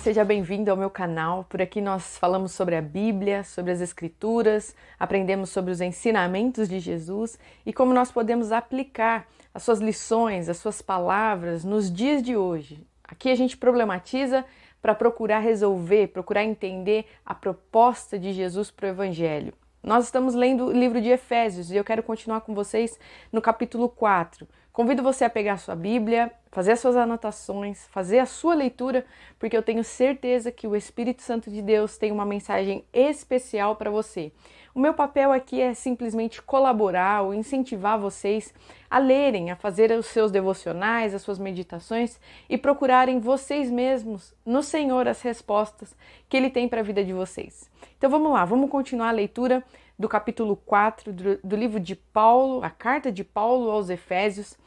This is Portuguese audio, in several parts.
seja bem-vindo ao meu canal. Por aqui nós falamos sobre a Bíblia, sobre as Escrituras, aprendemos sobre os ensinamentos de Jesus e como nós podemos aplicar as suas lições, as suas palavras nos dias de hoje. Aqui a gente problematiza para procurar resolver, procurar entender a proposta de Jesus para o Evangelho. Nós estamos lendo o livro de Efésios e eu quero continuar com vocês no capítulo 4. Convido você a pegar a sua Bíblia, fazer as suas anotações, fazer a sua leitura, porque eu tenho certeza que o Espírito Santo de Deus tem uma mensagem especial para você. O meu papel aqui é simplesmente colaborar ou incentivar vocês a lerem, a fazer os seus devocionais, as suas meditações e procurarem vocês mesmos no Senhor as respostas que Ele tem para a vida de vocês. Então vamos lá, vamos continuar a leitura do capítulo 4 do livro de Paulo, a carta de Paulo aos Efésios.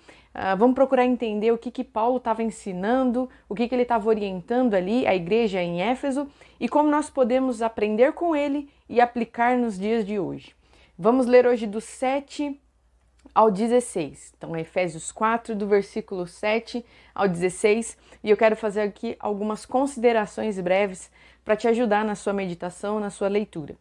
Vamos procurar entender o que Paulo estava ensinando, o que ele estava orientando ali a igreja em Éfeso e como nós podemos aprender com ele e aplicar nos dias de hoje. Vamos ler hoje do 7 ao 16. Então, Efésios 4, do versículo 7 ao 16. E eu quero fazer aqui algumas considerações breves para te ajudar na sua meditação, na sua leitura.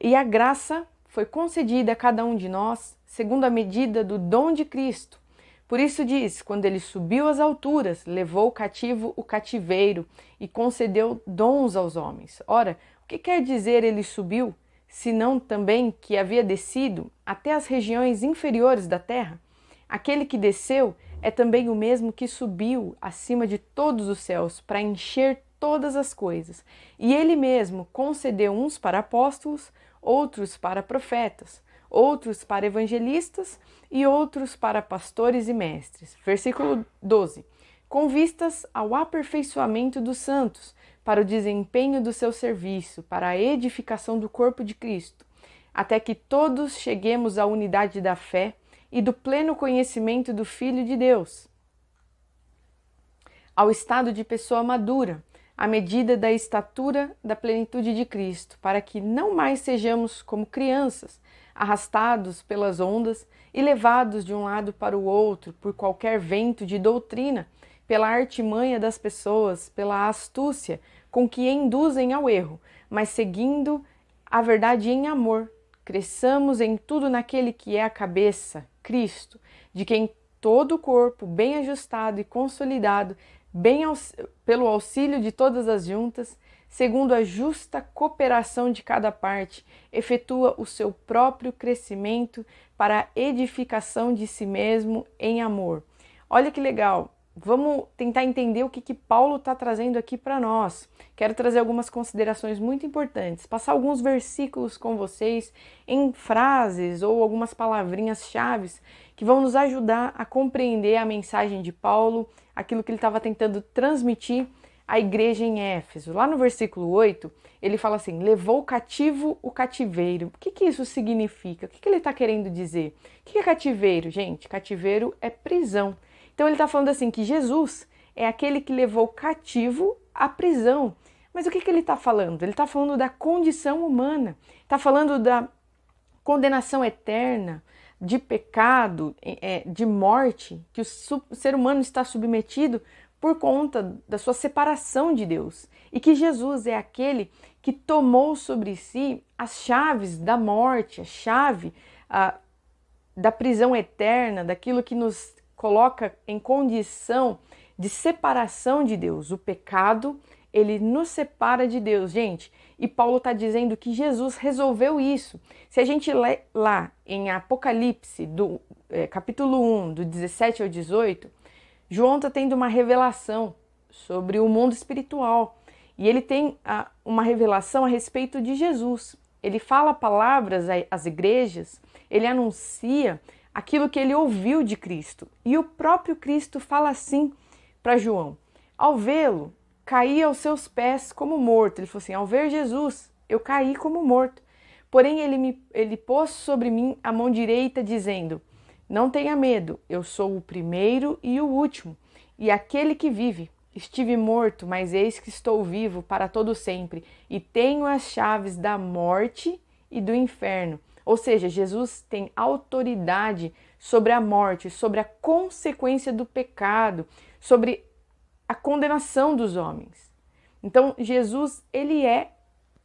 E a graça foi concedida a cada um de nós segundo a medida do dom de Cristo. Por isso diz, quando ele subiu às alturas, levou cativo o cativeiro e concedeu dons aos homens. Ora, o que quer dizer ele subiu, senão também que havia descido até as regiões inferiores da terra? Aquele que desceu é também o mesmo que subiu acima de todos os céus para encher todas as coisas. E ele mesmo concedeu uns para apóstolos, outros para profetas, outros para evangelistas e outros para pastores e mestres. Versículo 12. Com vistas ao aperfeiçoamento dos santos, para o desempenho do seu serviço, para a edificação do corpo de Cristo, até que todos cheguemos à unidade da fé e do pleno conhecimento do Filho de Deus, ao estado de pessoa madura, à medida da estatura da plenitude de Cristo, para que não mais sejamos como crianças, arrastados pelas ondas e levados de um lado para o outro por qualquer vento de doutrina, pela artimanha das pessoas, pela astúcia com que induzem ao erro, mas seguindo a verdade em amor, cresçamos em tudo naquele que é a cabeça, Cristo, de quem todo o corpo, bem ajustado e consolidado, pelo auxílio de todas as juntas, segundo a justa cooperação de cada parte, efetua o seu próprio crescimento para a edificação de si mesmo em amor. Olha que legal! Vamos tentar entender o que Paulo está trazendo aqui para nós. Quero trazer algumas considerações muito importantes, passar alguns versículos com vocês em frases ou algumas palavrinhas-chave que vão nos ajudar a compreender a mensagem de Paulo, aquilo que ele estava tentando transmitir à igreja em Éfeso. Lá no versículo 8, ele fala assim, levou cativo o cativeiro. O que isso significa? O que ele está querendo dizer? O que é cativeiro, gente? Cativeiro é prisão. Então ele está falando assim que Jesus é aquele que levou cativo a prisão. Mas o que ele está falando? Ele está falando da condição humana, está falando da condenação eterna, de pecado, de morte, que o ser humano está submetido por conta da sua separação de Deus. E que Jesus é aquele que tomou sobre si as chaves da morte, a chave da prisão eterna, daquilo que nos coloca em condição de separação de Deus. O pecado, ele nos separa de Deus, gente. E Paulo está dizendo que Jesus resolveu isso. Se a gente lê lá em Apocalipse, do capítulo 1, do 17 ao 18, João está tendo uma revelação sobre o mundo espiritual. E ele tem uma revelação a respeito de Jesus. Ele fala palavras às igrejas, ele anuncia aquilo que ele ouviu de Cristo. E o próprio Cristo fala assim para João. Ao vê-lo, caí aos seus pés como morto. Ele falou assim, ao ver Jesus, eu caí como morto. Porém, ele pôs sobre mim a mão direita, dizendo, não tenha medo, eu sou o primeiro e o último, e aquele que vive. Estive morto, mas eis que estou vivo para todo sempre, e tenho as chaves da morte e do inferno. Ou seja, Jesus tem autoridade sobre a morte, sobre a consequência do pecado, sobre a condenação dos homens. Então, Jesus, ele é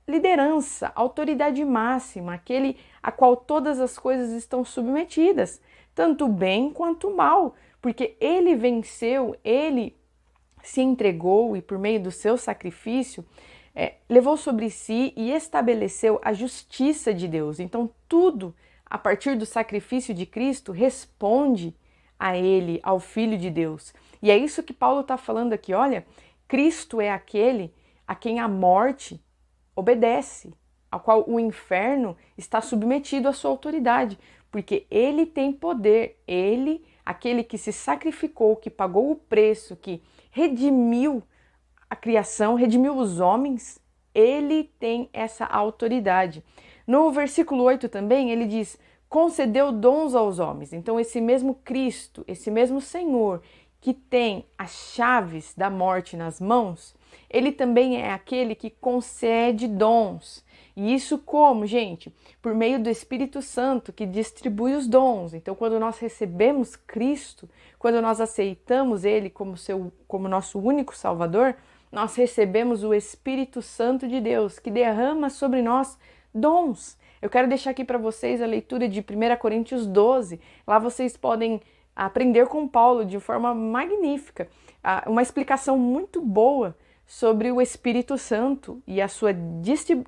liderança, autoridade máxima, aquele a qual todas as coisas estão submetidas, tanto o bem quanto o mal, porque ele venceu, ele se entregou e por meio do seu sacrifício, levou sobre si e estabeleceu a justiça de Deus. Então, tudo a partir do sacrifício de Cristo responde a ele, ao Filho de Deus. E é isso que Paulo está falando aqui, olha, Cristo é aquele a quem a morte obedece, ao qual o inferno está submetido à sua autoridade, porque ele tem poder, ele, aquele que se sacrificou, que pagou o preço, que redimiu a criação, redimiu os homens, ele tem essa autoridade. No versículo 8 também, ele diz, concedeu dons aos homens. Então esse mesmo Cristo, esse mesmo Senhor, que tem as chaves da morte nas mãos, ele também é aquele que concede dons. E isso como, gente? Por meio do Espírito Santo, que distribui os dons. Então, quando nós recebemos Cristo, quando nós aceitamos Ele como nosso único Salvador, nós recebemos o Espírito Santo de Deus, que derrama sobre nós dons. Eu quero deixar aqui para vocês a leitura de 1 Coríntios 12. Lá vocês podem aprender com Paulo de forma magnífica, uma explicação muito boa sobre o Espírito Santo e a sua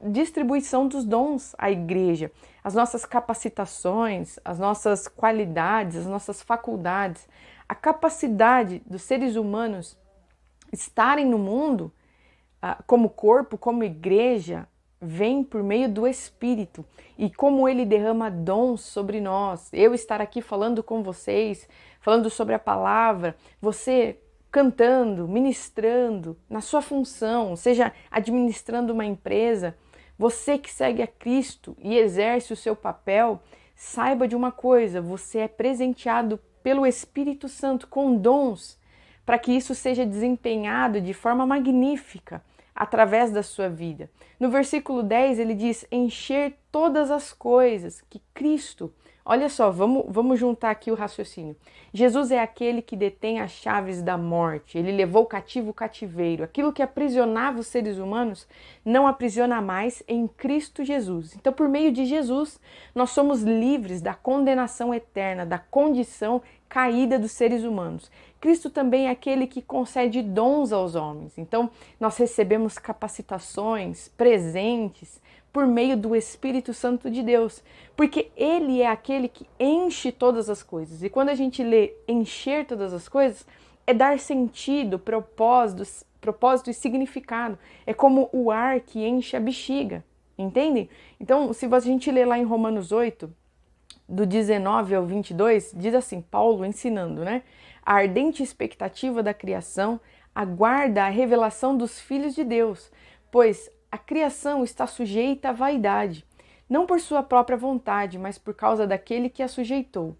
distribuição dos dons à igreja, as nossas capacitações, as nossas qualidades, as nossas faculdades, a capacidade dos seres humanos estarem no mundo como corpo, como igreja, vem por meio do Espírito e como ele derrama dons sobre nós. Eu estar aqui falando com vocês, falando sobre a palavra, você cantando, ministrando na sua função, seja administrando uma empresa, você que segue a Cristo e exerce o seu papel, saiba de uma coisa, você é presenteado pelo Espírito Santo com dons para que isso seja desempenhado de forma magnífica através da sua vida. No versículo 10 ele diz, encher todas as coisas que Cristo... Olha só, vamos juntar aqui o raciocínio. Jesus é aquele que detém as chaves da morte. Ele levou cativo o cativeiro. Aquilo que aprisionava os seres humanos não aprisiona mais em Cristo Jesus. Então, por meio de Jesus, nós somos livres da condenação eterna, da condição caída dos seres humanos. Cristo também é aquele que concede dons aos homens. Então, nós recebemos capacitações, presentes, por meio do Espírito Santo de Deus, porque ele é aquele que enche todas as coisas. E quando a gente lê encher todas as coisas, é dar sentido, propósito e significado. É como o ar que enche a bexiga, entendem? Então, se a gente ler lá em Romanos 8, do 19 ao 22, diz assim, Paulo ensinando, né? A ardente expectativa da criação aguarda a revelação dos filhos de Deus, pois a criação está sujeita à vaidade, não por sua própria vontade, mas por causa daquele que a sujeitou,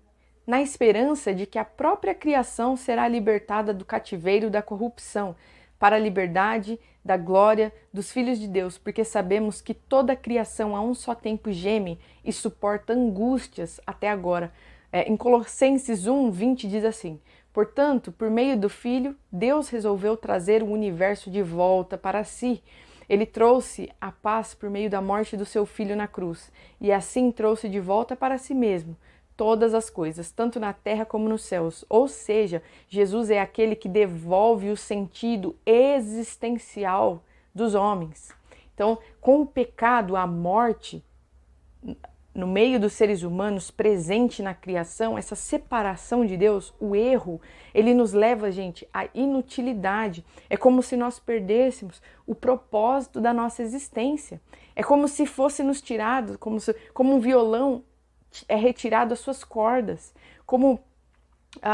na esperança de que a própria criação será libertada do cativeiro da corrupção, para a liberdade da glória dos filhos de Deus, porque sabemos que toda a criação a um só tempo geme e suporta angústias até agora. Em Colossenses 1:20 diz assim, portanto, por meio do Filho, Deus resolveu trazer o universo de volta para si. Ele trouxe a paz por meio da morte do seu Filho na cruz, e assim trouxe de volta para si mesmo todas as coisas, tanto na terra como nos céus. Ou seja, Jesus é aquele que devolve o sentido existencial dos homens. Então, com o pecado, a morte no meio dos seres humanos, presente na criação, essa separação de Deus, o erro, ele nos leva, gente, à inutilidade. É como se nós perdêssemos o propósito da nossa existência. É como se fosse nos tirado, como um violão é retirado as suas cordas, como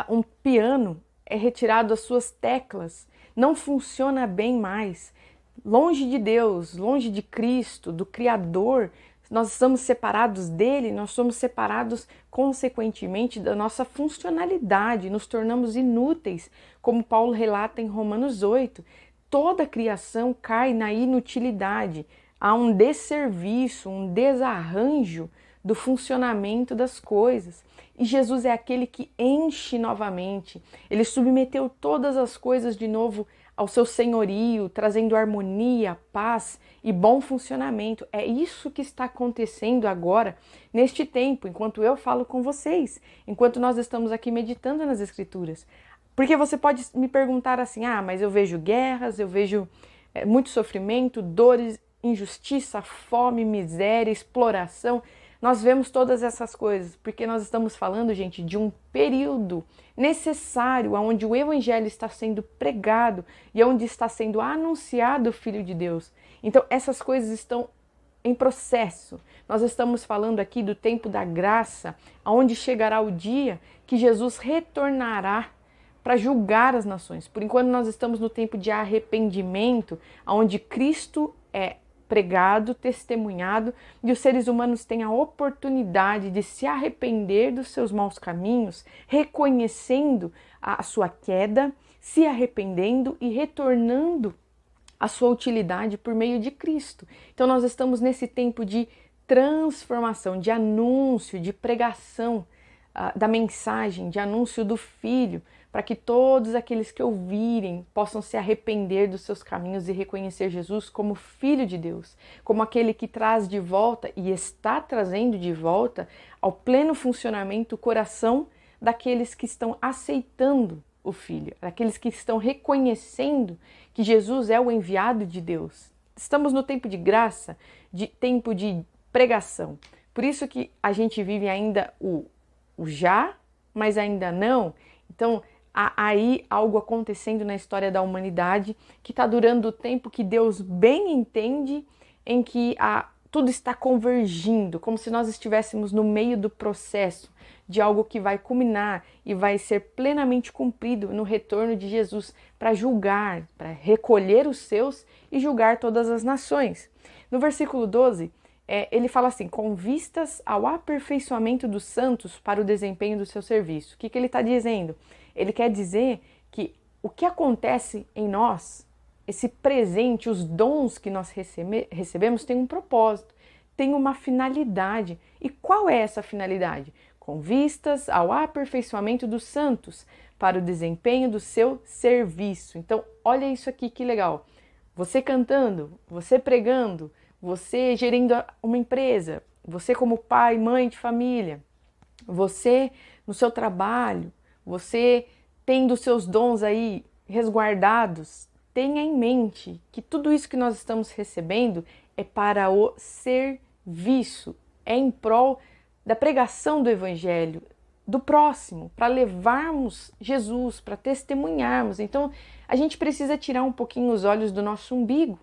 um piano é retirado as suas teclas. Não funciona bem mais. Longe de Deus, longe de Cristo, do Criador, nós estamos separados dele, nós somos separados, consequentemente, da nossa funcionalidade, nos tornamos inúteis, como Paulo relata em Romanos 8. Toda a criação cai na inutilidade, há um desserviço, um desarranjo do funcionamento das coisas. E Jesus é aquele que enche novamente, ele submeteu todas as coisas de novo ao seu senhorio, trazendo harmonia, paz e bom funcionamento. É isso que está acontecendo agora, neste tempo, enquanto eu falo com vocês, enquanto nós estamos aqui meditando nas Escrituras. Porque você pode me perguntar assim, mas eu vejo guerras, eu vejo muito sofrimento, dores, injustiça, fome, miséria, exploração. Nós vemos todas essas coisas, porque nós estamos falando, gente, de um período necessário, onde o Evangelho está sendo pregado e onde está sendo anunciado o Filho de Deus. Então, essas coisas estão em processo. Nós estamos falando aqui do tempo da graça, onde chegará o dia que Jesus retornará para julgar as nações. Por enquanto, nós estamos no tempo de arrependimento, onde Cristo é pregado, testemunhado, e os seres humanos têm a oportunidade de se arrepender dos seus maus caminhos, reconhecendo a sua queda, se arrependendo e retornando à sua utilidade por meio de Cristo. Então nós estamos nesse tempo de transformação, de anúncio, de pregação da mensagem, de anúncio do Filho, para que todos aqueles que ouvirem possam se arrepender dos seus caminhos e reconhecer Jesus como Filho de Deus, como aquele que traz de volta e está trazendo de volta ao pleno funcionamento o coração daqueles que estão aceitando o Filho, daqueles que estão reconhecendo que Jesus é o enviado de Deus. Estamos no tempo de graça, de tempo de pregação. Por isso que a gente vive ainda o já, mas ainda não. Então, há aí algo acontecendo na história da humanidade que está durando o tempo que Deus bem entende, em que tudo está convergindo, como se nós estivéssemos no meio do processo de algo que vai culminar e vai ser plenamente cumprido no retorno de Jesus para julgar, para recolher os seus e julgar todas as nações. No versículo 12, ele fala assim, com vistas ao aperfeiçoamento dos santos para o desempenho do seu serviço. O que ele está dizendo? Ele quer dizer que o que acontece em nós, esse presente, os dons que nós recebemos, tem um propósito, tem uma finalidade. E qual é essa finalidade? Com vistas ao aperfeiçoamento dos santos para o desempenho do seu serviço. Então, olha isso aqui, que legal. Você cantando, você pregando, você gerindo uma empresa, você como pai, mãe de família, você no seu trabalho, você tendo seus dons aí resguardados, tenha em mente que tudo isso que nós estamos recebendo é para o serviço, é em prol da pregação do Evangelho, do próximo, para levarmos Jesus, para testemunharmos. Então, a gente precisa tirar um pouquinho os olhos do nosso umbigo,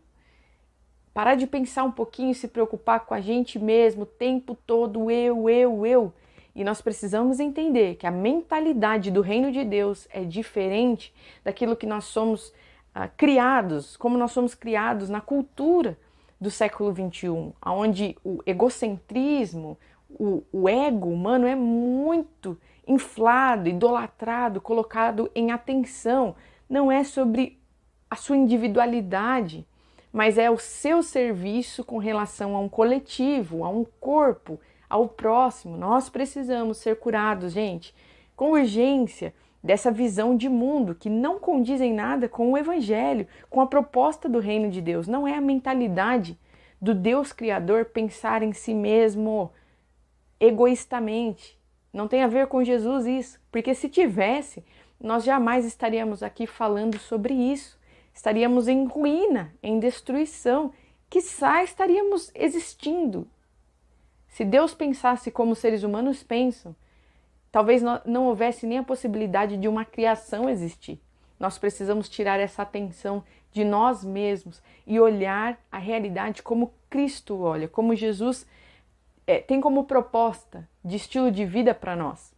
parar de pensar um pouquinho e se preocupar com a gente mesmo o tempo todo, eu. E nós precisamos entender que a mentalidade do reino de Deus é diferente daquilo que nós somos criados, como nós somos criados na cultura do século XXI, onde o egocentrismo, o ego humano é muito inflado, idolatrado, colocado em atenção. Não é sobre a sua individualidade, mas é o seu serviço com relação a um coletivo, a um corpo, ao próximo. Nós precisamos ser curados, gente, com urgência dessa visão de mundo que não condiz em nada com o Evangelho, com a proposta do reino de Deus. Não é a mentalidade do Deus Criador pensar em si mesmo egoístamente. Não tem a ver com Jesus isso, porque se tivesse, nós jamais estaríamos aqui falando sobre isso. Estaríamos em ruína, em destruição, quiçá estaríamos existindo. Se Deus pensasse como os seres humanos pensam, talvez não houvesse nem a possibilidade de uma criação existir. Nós precisamos tirar essa atenção de nós mesmos e olhar a realidade como Cristo olha, como Jesus tem como proposta de estilo de vida para nós.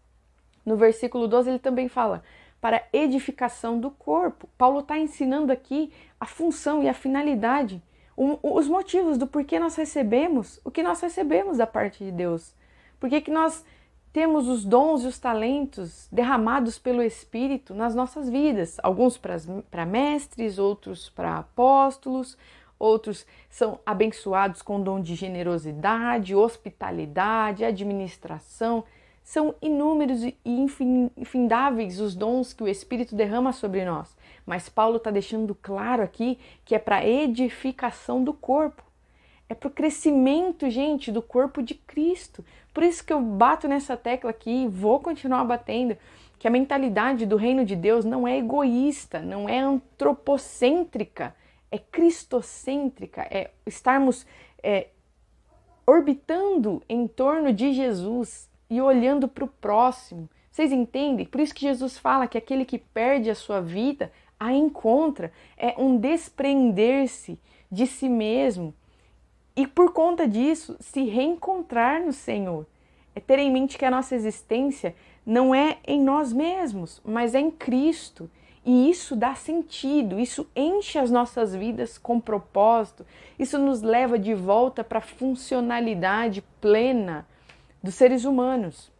No versículo 12 ele também fala para edificação do corpo. Paulo está ensinando aqui a função e a finalidade, os motivos do porquê nós recebemos o que nós recebemos da parte de Deus. Por que nós temos os dons e os talentos derramados pelo Espírito nas nossas vidas. Alguns para mestres, outros para apóstolos, outros são abençoados com o dom de generosidade, hospitalidade, administração. São inúmeros e infindáveis os dons que o Espírito derrama sobre nós. mas Paulo está deixando claro aqui que é para edificação do corpo. É para o crescimento, gente, do corpo de Cristo. Por isso que eu bato nessa tecla aqui e vou continuar batendo, que a mentalidade do reino de Deus não é egoísta, não é antropocêntrica, é cristocêntrica, é estarmos orbitando em torno de Jesus e olhando para o próximo. Vocês entendem? Por isso que Jesus fala que aquele que perde a sua vida a encontra. É um desprender-se de si mesmo. E por conta disso, se reencontrar no Senhor. É ter em mente que a nossa existência não é em nós mesmos, mas é em Cristo. E isso dá sentido, isso enche as nossas vidas com propósito, isso nos leva de volta para a funcionalidade plena dos seres humanos.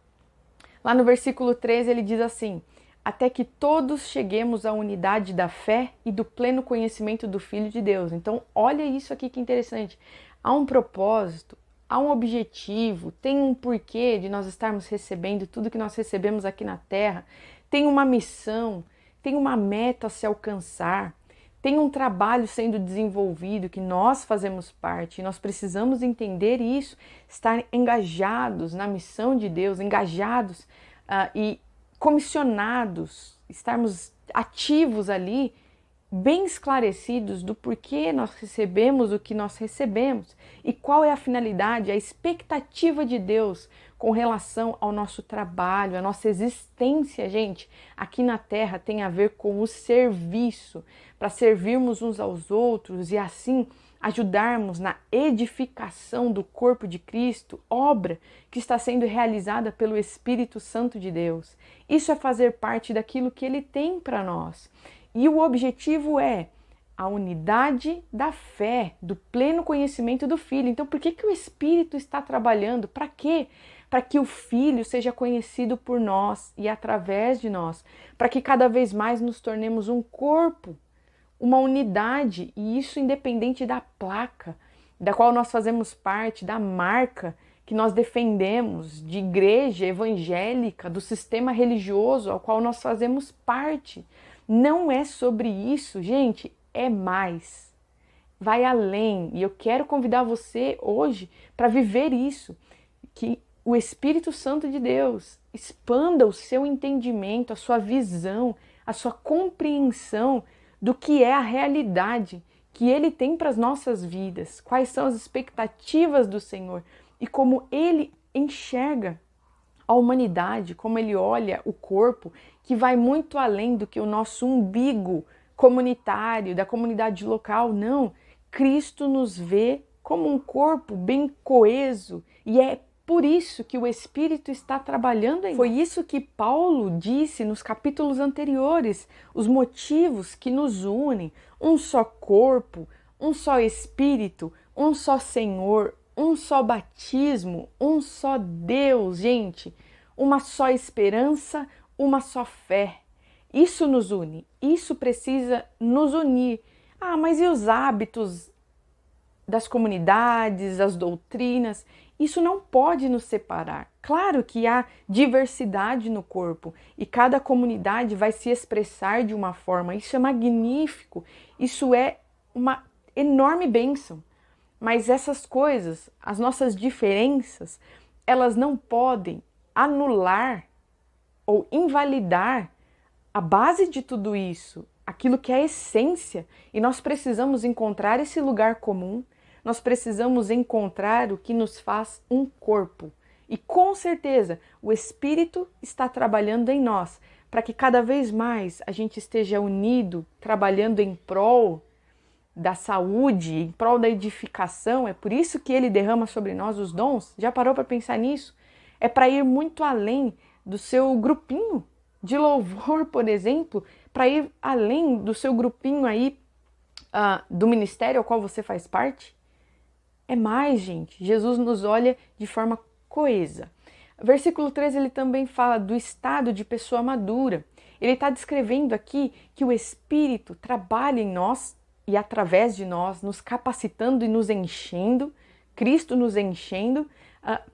Lá no versículo 13 ele diz assim: até que todos cheguemos à unidade da fé e do pleno conhecimento do Filho de Deus. Então, olha isso aqui que interessante. Há um propósito, há um objetivo, tem um porquê de nós estarmos recebendo tudo que nós recebemos aqui na Terra, tem uma missão, tem uma meta a se alcançar, tem um trabalho sendo desenvolvido que nós fazemos parte, e nós precisamos entender isso, estar engajados na missão de Deus, engajados e comissionados, estarmos ativos ali, bem esclarecidos do porquê nós recebemos o que nós recebemos e qual é a finalidade, a expectativa de Deus com relação ao nosso trabalho, a nossa existência, gente, aqui na Terra tem a ver com o serviço, para servirmos uns aos outros e assim ajudarmos na edificação do corpo de Cristo, obra que está sendo realizada pelo Espírito Santo de Deus. Isso é fazer parte daquilo que Ele tem para nós. E o objetivo é a unidade da fé, do pleno conhecimento do Filho. Então, por que o Espírito está trabalhando? Para quê? Para que o Filho seja conhecido por nós e através de nós, para que cada vez mais nos tornemos um corpo, uma unidade, e isso independente da placa, da qual nós fazemos parte, da marca que nós defendemos, de igreja evangélica, do sistema religioso ao qual nós fazemos parte. Não é sobre isso, gente, é mais. Vai além. E eu quero convidar você hoje para viver isso. Que o Espírito Santo de Deus expanda o seu entendimento, a sua visão, a sua compreensão do que é a realidade que Ele tem para as nossas vidas, quais são as expectativas do Senhor e como Ele enxerga a humanidade, como Ele olha o corpo, que vai muito além do que o nosso umbigo comunitário, da comunidade local. Não, Cristo nos vê como um corpo bem coeso e é por isso que o Espírito está trabalhando em nós. Foi isso que Paulo disse nos capítulos anteriores, os motivos que nos unem, um só corpo, um só Espírito, um só Senhor, um só batismo, um só Deus, gente, uma só esperança, uma só fé. Isso nos une, isso precisa nos unir. Ah, mas e os hábitos das comunidades, as doutrinas? Isso não pode nos separar. Claro que há diversidade no corpo e cada comunidade vai se expressar de uma forma. Isso é magnífico, isso é uma enorme bênção. Mas essas coisas, as nossas diferenças, elas não podem anular ou invalidar a base de tudo isso, aquilo que é a essência. E nós precisamos encontrar esse lugar comum, nós precisamos encontrar o que nos faz um corpo. E com certeza o Espírito está trabalhando em nós para que cada vez mais a gente esteja unido, trabalhando em prol da saúde, em prol da edificação. É por isso que Ele derrama sobre nós os dons. Já parou para pensar nisso? É para ir muito além do seu grupinho de louvor, por exemplo, para ir além do seu grupinho aí do ministério ao qual você faz parte. É mais, gente. Jesus nos olha de forma coesa. Versículo 13, ele também fala do estado de pessoa madura. Ele está descrevendo aqui que o Espírito trabalha em nós e através de nós, nos capacitando e nos enchendo, Cristo nos enchendo,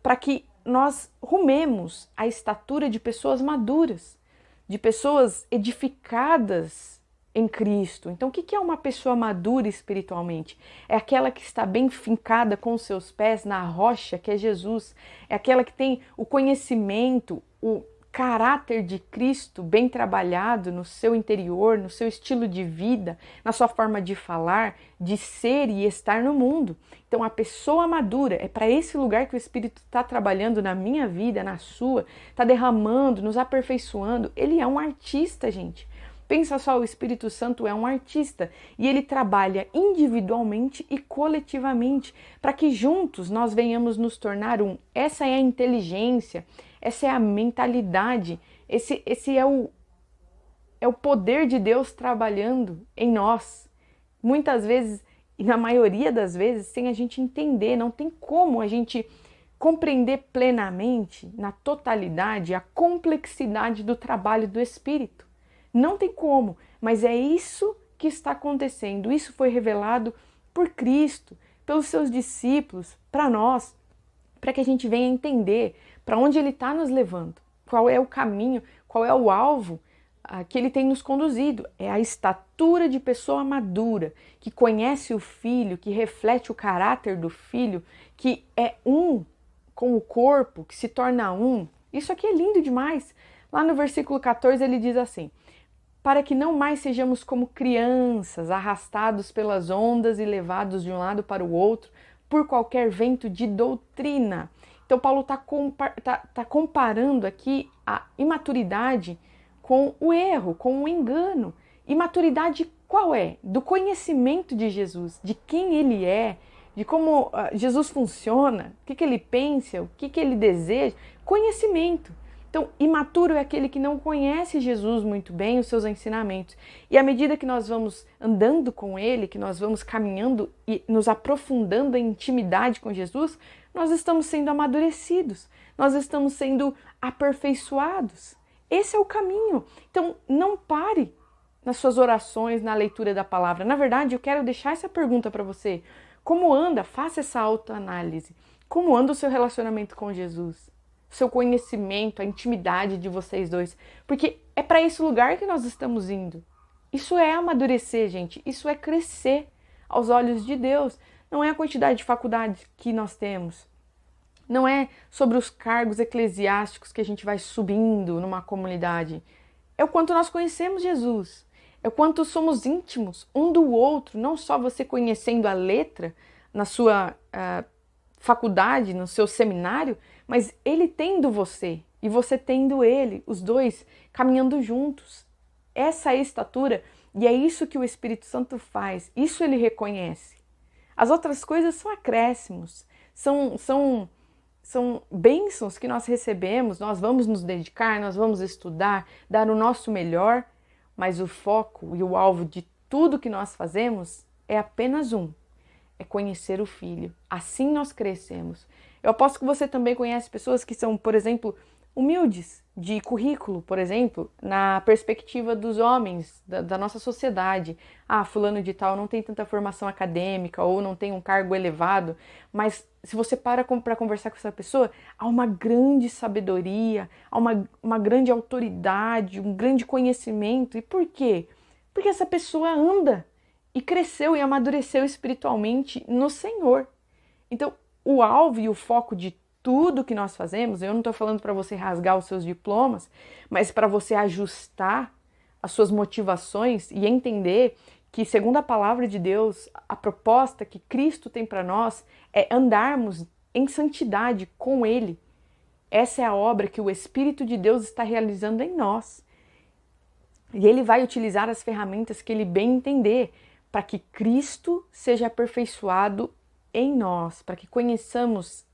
para que nós rumemos a estatura de pessoas maduras, de pessoas edificadas em Cristo. Então, o que é uma pessoa madura espiritualmente? É aquela que está bem fincada com os seus pés na rocha, que é Jesus. É aquela que tem o conhecimento, o caráter de Cristo bem trabalhado no seu interior, no seu estilo de vida, na sua forma de falar, de ser e estar no mundo. Então, a pessoa madura é para esse lugar que o Espírito está trabalhando na minha vida, na sua, está derramando, nos aperfeiçoando. Ele é um artista, gente. Pensa só, o Espírito Santo é um artista e ele trabalha individualmente e coletivamente para que juntos nós venhamos nos tornar um. Essa é a inteligência, essa é a mentalidade, esse é o poder de Deus trabalhando em nós. Muitas vezes, e na maioria das vezes, sem a gente entender, não tem como a gente compreender plenamente, na totalidade, a complexidade do trabalho do Espírito. Não tem como, mas é isso que está acontecendo. Isso foi revelado por Cristo, pelos seus discípulos, para nós, para que a gente venha entender para onde Ele está nos levando, qual é o caminho, qual é o alvo que Ele tem nos conduzido. É a estatura de pessoa madura, que conhece o Filho, que reflete o caráter do Filho, que é um com o corpo, que se torna um. Isso aqui é lindo demais. Lá no versículo 14 ele diz assim: para que não mais sejamos como crianças, arrastados pelas ondas e levados de um lado para o outro por qualquer vento de doutrina. Então Paulo está comparando aqui a imaturidade com o erro, com o engano. Imaturidade qual é? Do conhecimento de Jesus, de quem Ele é, de como Jesus funciona, o que Ele pensa, o que Ele deseja. Conhecimento. Então, imaturo é aquele que não conhece Jesus muito bem, os seus ensinamentos. E à medida que nós vamos andando com Ele, que nós vamos caminhando e nos aprofundando em intimidade com Jesus, nós estamos sendo amadurecidos, nós estamos sendo aperfeiçoados. Esse é o caminho. Então, não pare nas suas orações, na leitura da palavra. Na verdade, eu quero deixar essa pergunta para você. Como anda? Faça essa autoanálise. Como anda o seu relacionamento com Jesus? Seu conhecimento, a intimidade de vocês dois, porque é para esse lugar que nós estamos indo. Isso é amadurecer, gente, isso é crescer aos olhos de Deus. Não é a quantidade de faculdades que nós temos, não é sobre os cargos eclesiásticos que a gente vai subindo numa comunidade, é o quanto nós conhecemos Jesus, é o quanto somos íntimos um do outro, não só você conhecendo a letra na sua faculdade, no seu seminário, mas ele tendo você e você tendo ele, os dois caminhando juntos. Essa é a estatura e é isso que o Espírito Santo faz, isso ele reconhece. As outras coisas são acréscimos, são bênçãos que nós recebemos, nós vamos nos dedicar, nós vamos estudar, dar o nosso melhor, mas o foco e o alvo de tudo que nós fazemos é apenas um. É conhecer o Filho. Assim nós crescemos. Eu aposto que você também conhece pessoas que são, por exemplo, humildes de currículo, por exemplo, na perspectiva dos homens, da nossa sociedade. Ah, fulano de tal não tem tanta formação acadêmica ou não tem um cargo elevado, mas se você para conversar com essa pessoa, há uma grande sabedoria, há uma grande autoridade, um grande conhecimento. E por quê? Porque essa pessoa anda e cresceu e amadureceu espiritualmente no Senhor. Então, o alvo e o foco de tudo que nós fazemos, eu não estou falando para você rasgar os seus diplomas, mas para você ajustar as suas motivações e entender que, segundo a palavra de Deus, a proposta que Cristo tem para nós é andarmos em santidade com Ele. Essa é a obra que o Espírito de Deus está realizando em nós. E Ele vai utilizar as ferramentas que Ele bem entender, para que Cristo seja aperfeiçoado em nós, para que conheçamos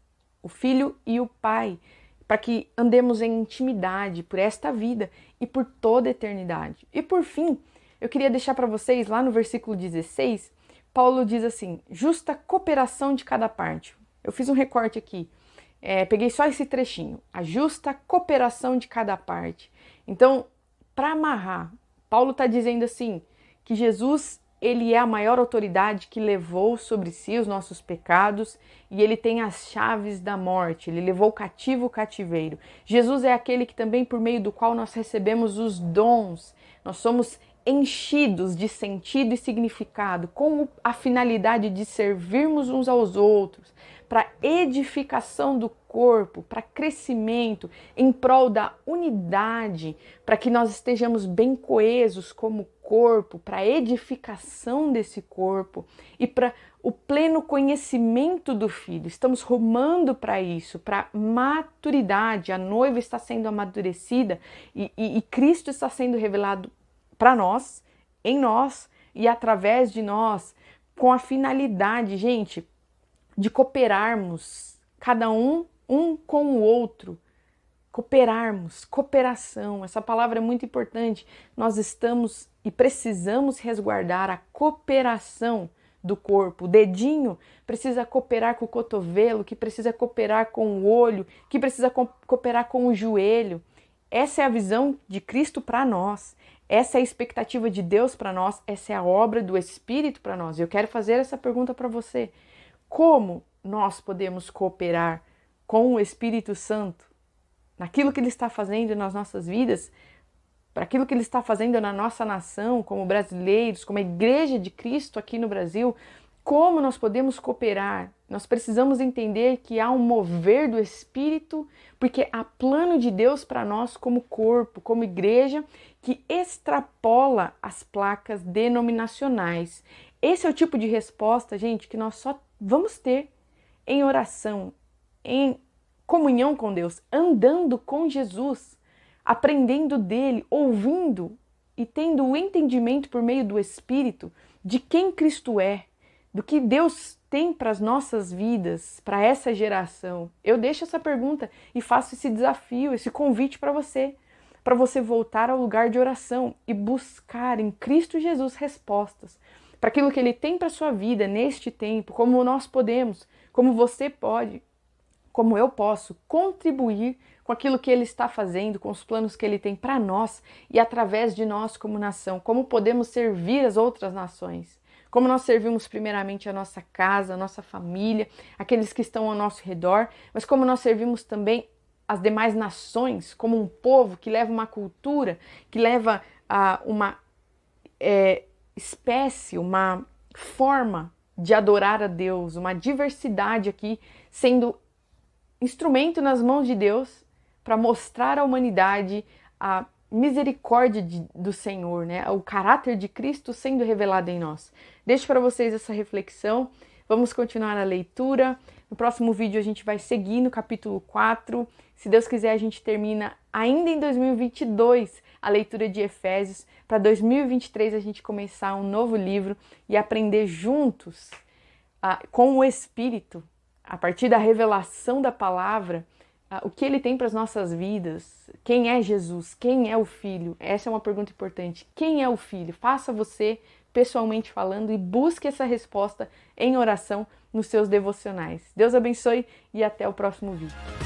o Filho e o Pai, para que andemos em intimidade por esta vida e por toda a eternidade. E por fim, eu queria deixar para vocês, lá no versículo 16, Paulo diz assim: justa cooperação de cada parte. Eu fiz um recorte aqui, peguei só esse trechinho, a justa cooperação de cada parte. Então, para amarrar, Paulo está dizendo assim, que Jesus, ele é a maior autoridade que levou sobre si os nossos pecados e ele tem as chaves da morte, ele levou cativo o cativeiro. Jesus é aquele que também, por meio do qual nós recebemos os dons, nós somos enchidos de sentido e significado, com a finalidade de servirmos uns aos outros, para edificação do corpo, para crescimento, em prol da unidade, para que nós estejamos bem coesos como corpo, para edificação desse corpo e para o pleno conhecimento do Filho. Estamos rumando para isso, para maturidade. A noiva está sendo amadurecida e Cristo está sendo revelado para nós, em nós e através de nós, com a finalidade, gente, de cooperarmos, cada um com o outro, cooperarmos, cooperação, essa palavra é muito importante. Nós estamos e precisamos resguardar a cooperação do corpo. O dedinho precisa cooperar com o cotovelo, que precisa cooperar com o olho, que precisa cooperar com o joelho. Essa é a visão de Cristo para nós. Essa é a expectativa de Deus para nós. Essa é a obra do Espírito para nós. Eu quero fazer essa pergunta para você. Como nós podemos cooperar com o Espírito Santo naquilo que Ele está fazendo nas nossas vidas, para aquilo que Ele está fazendo na nossa nação, como brasileiros, como a Igreja de Cristo aqui no Brasil? Como nós podemos cooperar? Nós precisamos entender que há um mover do Espírito, porque há plano de Deus para nós como corpo, como igreja, que extrapola as placas denominacionais. Esse é o tipo de resposta, gente, que nós só vamos ter em oração, em comunhão com Deus, andando com Jesus, aprendendo dele, ouvindo e tendo o entendimento por meio do Espírito de quem Cristo é, do que Deus tem para as nossas vidas, para essa geração. Eu deixo essa pergunta e faço esse desafio, esse convite para você voltar ao lugar de oração e buscar em Cristo Jesus respostas para aquilo que Ele tem para a sua vida neste tempo, como nós podemos, como você pode, como eu posso contribuir com aquilo que Ele está fazendo, com os planos que Ele tem para nós e através de nós como nação, como podemos servir as outras nações. Como nós servimos primeiramente a nossa casa, a nossa família, aqueles que estão ao nosso redor, mas como nós servimos também as demais nações, como um povo que leva uma cultura, que leva uma espécie, uma forma de adorar a Deus, uma diversidade aqui, sendo instrumento nas mãos de Deus para mostrar à humanidade a misericórdia do Senhor, né? O caráter de Cristo sendo revelado em nós. Deixo para vocês essa reflexão. Vamos continuar a leitura. No próximo vídeo a gente vai seguir no capítulo 4. Se Deus quiser, a gente termina ainda em 2022 a leitura de Efésios, para 2023 a gente começar um novo livro e aprender juntos com o Espírito, a partir da revelação da palavra, o que Ele tem para as nossas vidas, quem é Jesus, quem é o Filho. Essa é uma pergunta importante. Quem é o Filho? Faça você, pessoalmente falando, e busque essa resposta em oração nos seus devocionais. Deus abençoe e até o próximo vídeo.